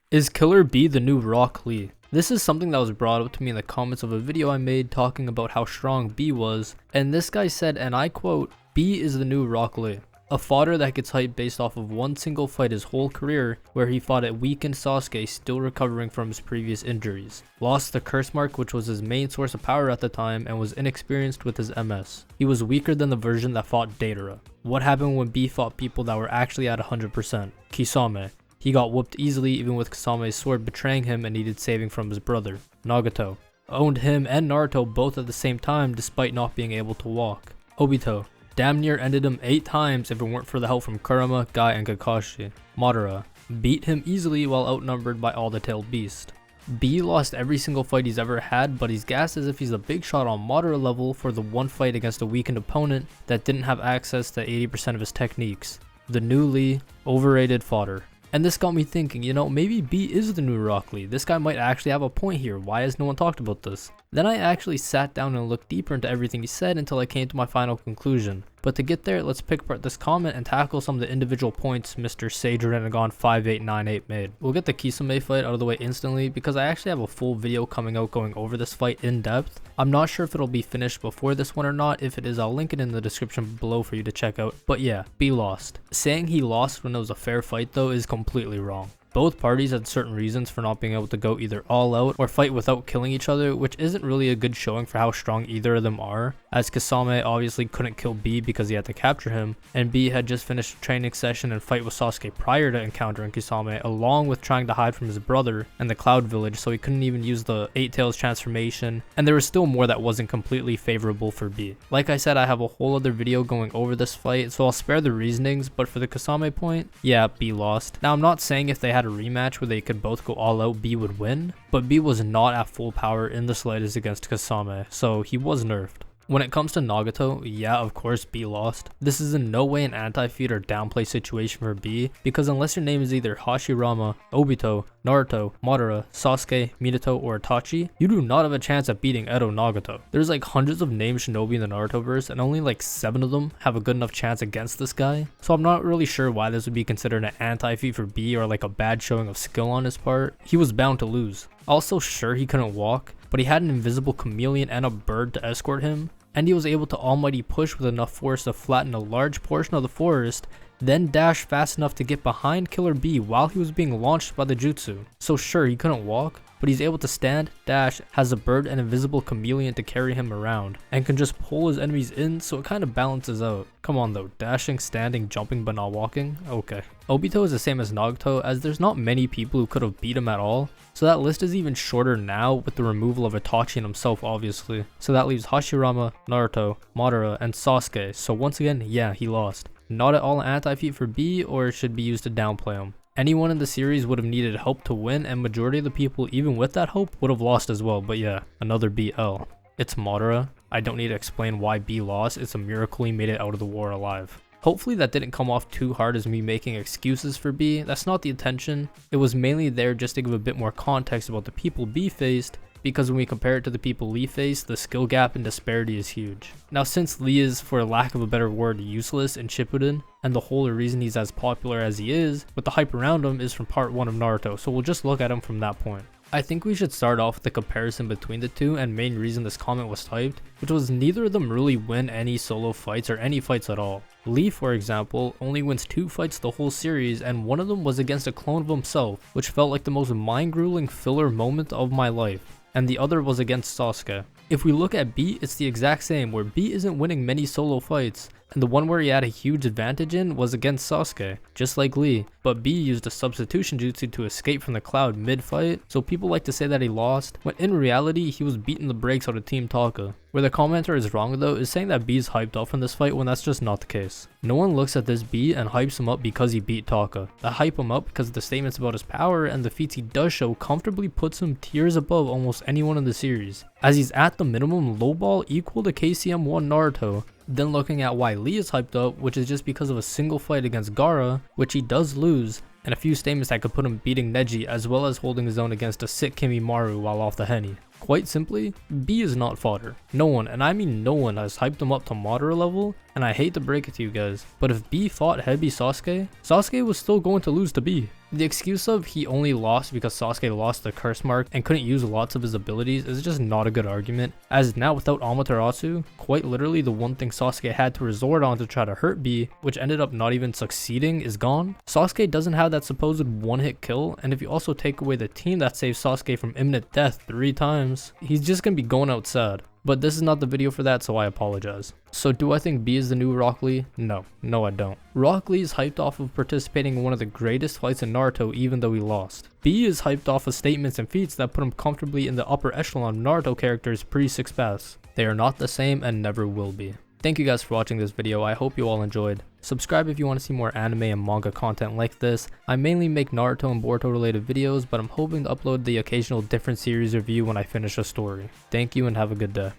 Is Killer B the new Rock Lee? This is something that was brought up to me in the comments of a video I made talking about how strong B was, and this guy said, and I quote, "B is the new Rock Lee. A fodder that gets hyped based off of one single fight his whole career, where he fought a weakened Sasuke still recovering from his previous injuries. Lost the curse mark, which was his main source of power at the time, and was inexperienced with his MS. He was weaker than the version that fought Datara. What happened when B fought people that were actually at 100%? Kisame. He got whooped easily even with Kisame's sword betraying him and needed saving from his brother. Nagato. Owned him and Naruto both at the same time despite not being able to walk. Obito. Damn near ended him 8 times if it weren't for the help from Kurama, Guy, and Kakashi. Madara. Beat him easily while outnumbered by all the tailed beast. B lost every single fight he's ever had, but he's gassed as if he's a big shot on Madara level for the one fight against a weakened opponent that didn't have access to 80% of his techniques. The new Lee, overrated fodder. And this got me thinking, maybe B is the new Rock Lee. This guy might actually have a point here. Why has no one talked about this? Then I actually sat down and looked deeper into everything he said until I came to my final conclusion. But to get there, let's pick apart this comment and tackle some of the individual points Mr. Sage Renegon 5898 made. We'll get the Kisame fight out of the way instantly because I actually have a full video coming out going over this fight in depth. I'm not sure if it'll be finished before this one or not. If it is, I'll link it in the description below for you to check out. But yeah, B lost. Saying he lost when it was a fair fight though is completely wrong. Both parties had certain reasons for not being able to go either all out or fight without killing each other, which isn't really a good showing for how strong either of them are, as Kisame obviously couldn't kill B because he had to capture him, and B had just finished a training session and fight with Sasuke prior to encountering Kisame, along with trying to hide from his brother and the Cloud Village, so he couldn't even use the 8 Tails transformation, and there was still more that wasn't completely favorable for B. Like I said, I have a whole other video going over this fight, so I'll spare the reasonings, but for the Kisame point, yeah, B lost. Now I'm not saying if they had a rematch where they could both go all out, B would win, but B was not at full power in the slightest against Kisame, so he was nerfed. When it comes to Nagato, yeah, of course B lost. This is in no way an anti-feat or downplay situation for B, because unless your name is either Hashirama, Obito, Naruto, Madara, Sasuke, Minato, or Itachi, you do not have a chance at beating Edo Nagato. There's like hundreds of named shinobi in the Narutoverse, and only like 7 of them have a good enough chance against this guy, so I'm not really sure why this would be considered an anti-feat for B or like a bad showing of skill on his part. He was bound to lose. Also, sure, he couldn't walk, but he had an invisible chameleon and a bird to escort him, and he was able to almighty push with enough force to flatten a large portion of the forest, then dash fast enough to get behind Killer B while he was being launched by the jutsu. So sure, he couldn't walk, but he's able to stand, dash, has a bird and invisible chameleon to carry him around, and can just pull his enemies in, so it kind of balances out. Come on though, dashing, standing, jumping but not walking? Okay. Obito is the same as Nagato, as there's not many people who could have beat him at all, so that list is even shorter now with the removal of Itachi and himself obviously. So that leaves Hashirama, Naruto, Madara, and Sasuke, so once again, yeah, he lost. Not at all an anti-feat for B, or it should be used to downplay him. Anyone in the series would have needed help to win, and majority of the people even with that hope would have lost as well, but yeah, another BL. It's Madara. I don't need to explain why B lost, it's a miracle he made it out of the war alive. Hopefully that didn't come off too hard as me making excuses for B, that's not the intention. It was mainly there just to give a bit more context about the people B faced, because when we compare it to the people Lee faced, the skill gap and disparity is huge. Now since Lee is, for lack of a better word, useless in Shippuden, and the whole reason he's as popular as he is, with the hype around him, is from part 1 of Naruto, so we'll just look at him from that point. I think we should start off with the comparison between the two, and main reason this comment was typed, which was neither of them really win any solo fights or any fights at all. Lee, for example, only wins 2 fights the whole series, and one of them was against a clone of himself, which felt like the most mind-grueling filler moment of my life, and the other was against Sasuke. If we look at B, it's the exact same, where B isn't winning many solo fights, and the one where he had a huge advantage in was against Sasuke, just like Lee, but B used a substitution jutsu to escape from the cloud mid-fight, so people like to say that he lost, when in reality he was beating the brakes out of Team Taka. Where the commenter is wrong though is saying that B is hyped up from this fight when that's just not the case. No one looks at this B and hypes him up because he beat Taka. They hype him up because of the statements about his power, and the feats he does show comfortably puts him tiers above almost anyone in the series, as he's at the minimum lowball equal to KCM1 Naruto. Then looking at why Lee is hyped up, which is just because of a single fight against Gaara, which he does lose, and a few statements that could put him beating Neji as well as holding his own against a sick Kimimaro while off the Henny. Quite simply, B is not fodder. No one, and I mean no one, has hyped him up to Madara level, and I hate to break it to you guys, but if B fought Heavy Sasuke, Sasuke was still going to lose to B. The excuse of he only lost because Sasuke lost the curse mark and couldn't use lots of his abilities is just not a good argument, as now without Amaterasu, quite literally the one thing Sasuke had to resort on to try to hurt B, which ended up not even succeeding, is gone. Sasuke doesn't have that supposed one-hit kill, and if you also take away the team that saved Sasuke from imminent death 3 times, he's just gonna be going out sad. But this is not the video for that, so I apologize. So do I think B is the new Rock Lee? No I don't. Rock Lee is hyped off of participating in one of the greatest fights in Naruto even though he lost. B is hyped off of statements and feats that put him comfortably in the upper echelon of Naruto characters pre-6 paths. They are not the same and never will be. Thank you guys for watching this video. I hope you all enjoyed. Subscribe if you want to see more anime and manga content like this. I mainly make Naruto and Boruto related videos, but I'm hoping to upload the occasional different series review when I finish a story. Thank you and have a good day.